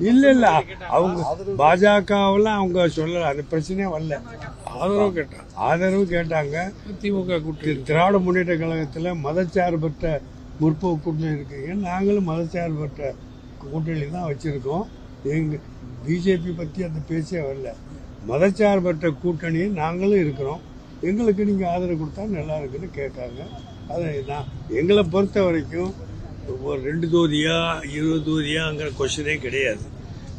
இல்ல இல்ல அவங்க பாஜகவெல்லாம் அவங்க சொல்லல, அந்த பிரச்சனையே வரல. ஆதரவு கேட்டாங்க. திமுக கூட்டணி திராவிட முன்னேற்ற கழகத்துல மதச்சார்பற்ற முற்போக்கு கூட்டணி இருக்கு. நாங்களும் மதச்சார்பற்ற கூட்டணி தான் வச்சிருக்கோம். எங்க பிஜேபி பத்தி அந்த பேச்சே வரல. மதச்சார்பற்ற கூட்டணி நாங்களும் இருக்கிறோம். எங்களுக்கு நீங்க ஆதரவு கொடுத்தா நல்லா இருக்குன்னு கேட்காங்க. அதை நான் எங்களை பொறுத்த வரைக்கும் ஒரு 2 தொகுதியா 20 தொகுதியாங்கிற கொஸ்டினே கிடையாது.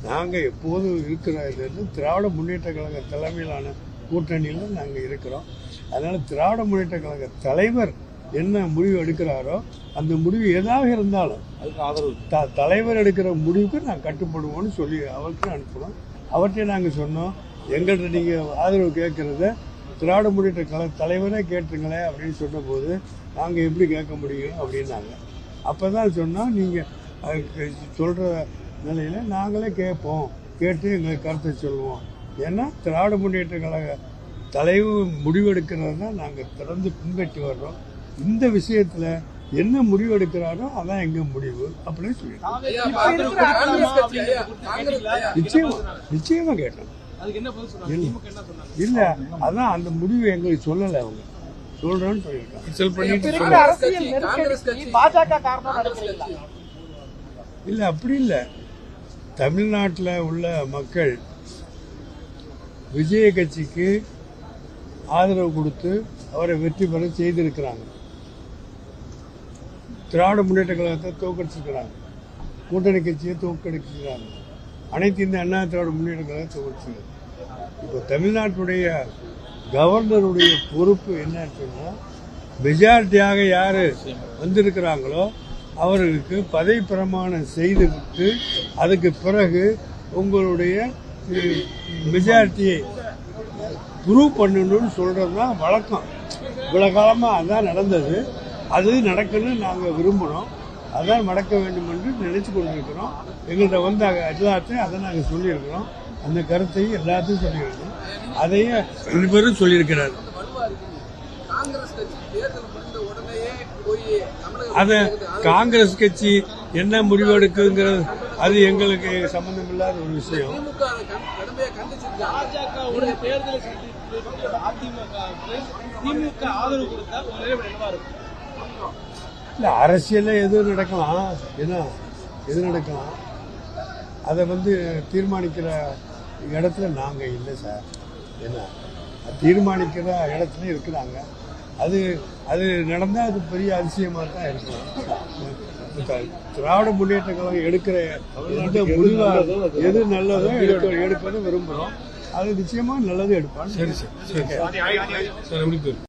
நாங்கள் எப்போதும் இருக்கிற இது திராவிட முன்னேற்ற கழக தலைமையிலான கூட்டணியில் நாங்கள் இருக்கிறோம். அதனால திராவிட முன்னேற்ற கழக தலைவர் என்ன முடிவு எடுக்கிறாரோ அந்த முடிவு எதாக இருந்தாலும் அதுக்கு ஆதரவு தலைவர் எடுக்கிற முடிவுக்கு நாங்கள் கட்டுப்படுவோம்னு சொல்லி அவருக்கு அனுப்புகிறோம். அவர்கிட்ட நாங்கள் சொன்னோம், எங்கள்கிட்ட நீங்கள் ஆதரவு கேட்கறத திராவிட முன்னேற்ற கழக தலைவரே கேட்டுங்களே அப்படின்னு சொன்னபோது நாங்கள் எப்படி கேட்க முடியும் அப்படின்னாங்க. அப்போ தான் சொன்னால் நீங்கள் சொல்கிற நிலையில் நாங்களே கேட்போம், கேட்டு எங்களுக்கு கருத்தை சொல்லுவோம். ஏன்னா திராவிட முன்னேற்ற கழக தலைவர் முடிவெடுக்கிறது தான் நாங்கள் தொடர்ந்து பின்பற்றி வர்றோம். இந்த விஷயத்தில் என்ன முடிவு எடுக்கிறாரோ அதான் எங்க முடிவு அப்படின்னு சொல்லிடுறோம். நிச்சயமா கேட்டோம். இல்ல அதான் அந்த முடிவு எங்களுக்கு சொல்லல, அவங்க சொல்றேன்னு சொல்லியிருக்காங்க. இல்ல அப்படி இல்ல, தமிழ்நாட்டில் உள்ள மக்கள் விஜய கட்சிக்கு ஆதரவு கொடுத்து அவரை வெற்றி பெற செய்திருக்கிறாங்க. திராவிட முன்னேற்ற கழகத்தை தோற்கடிச்சிருக்கிறாங்க, கூட்டணி கட்சியை தோற்கடிச்சிருக்கிறாங்க, அனைத்து இந்த அண்ணா திராவிட முன்னேற்ற கழகத்தை தோற்கடிச்சிருக்காங்க. இப்போ தமிழ்நாட்டுடைய கவர்னருடைய பொறுப்பு என்னன்னு சொன்னா, மெஜாரிட்டியாக யாரு வந்திருக்கிறாங்களோ அவர்களுக்கு பதவி பிரமாணம் செய்துவிட்டு அதுக்கு பிறகு உங்களுடைய மெஜாரிட்டியை ப்ரூவ் பண்ணணும்னு சொல்றதுதான் வழக்கம். இவ்வளவு காலமா அதான் நடந்தது. அது நடக்கணும்னு நாங்கள் விரும்புகிறோம். அதான் நடக்க வேண்டும் என்று நினைச்சு கொண்டிருக்கிறோம். எங்கள்கிட்ட வந்து எல்லாத்தையும் அதை நாங்கள் சொல்லியிருக்கிறோம். அந்த கருத்தையும் எல்லாத்தையும் சொல்லியிருக்கிறோம். அதையும் 2 பேரும் சொல்லியிருக்கிறார். அதை காங்கிரஸ் கட்சி என்ன முடிவெடுக்குங்கிறது அது எங்களுக்கு சம்பந்தம் இல்லாத ஒரு விஷயம். இல்ல அரசியல்ல எது நடக்கலாம், ஏன்னா எது நடக்கலாம், அதை தீர்மானிக்கிற இடத்துல நாங்க இல்லை சார். ஏன்னா தீர்மானிக்கிற இடத்துல இருக்கிறாங்க. அது அது நடந்தா அது பெரிய அதிசயமா தான் இருக்கும். திராவிட முன்னேற்ற கழகம் எடுக்கிற எந்த முடிவாக எது நல்லதோ எடுப்பதை விரும்புகிறோம். அது நிச்சயமா நல்லது எடுப்பாங்க. சரி சார், சரி.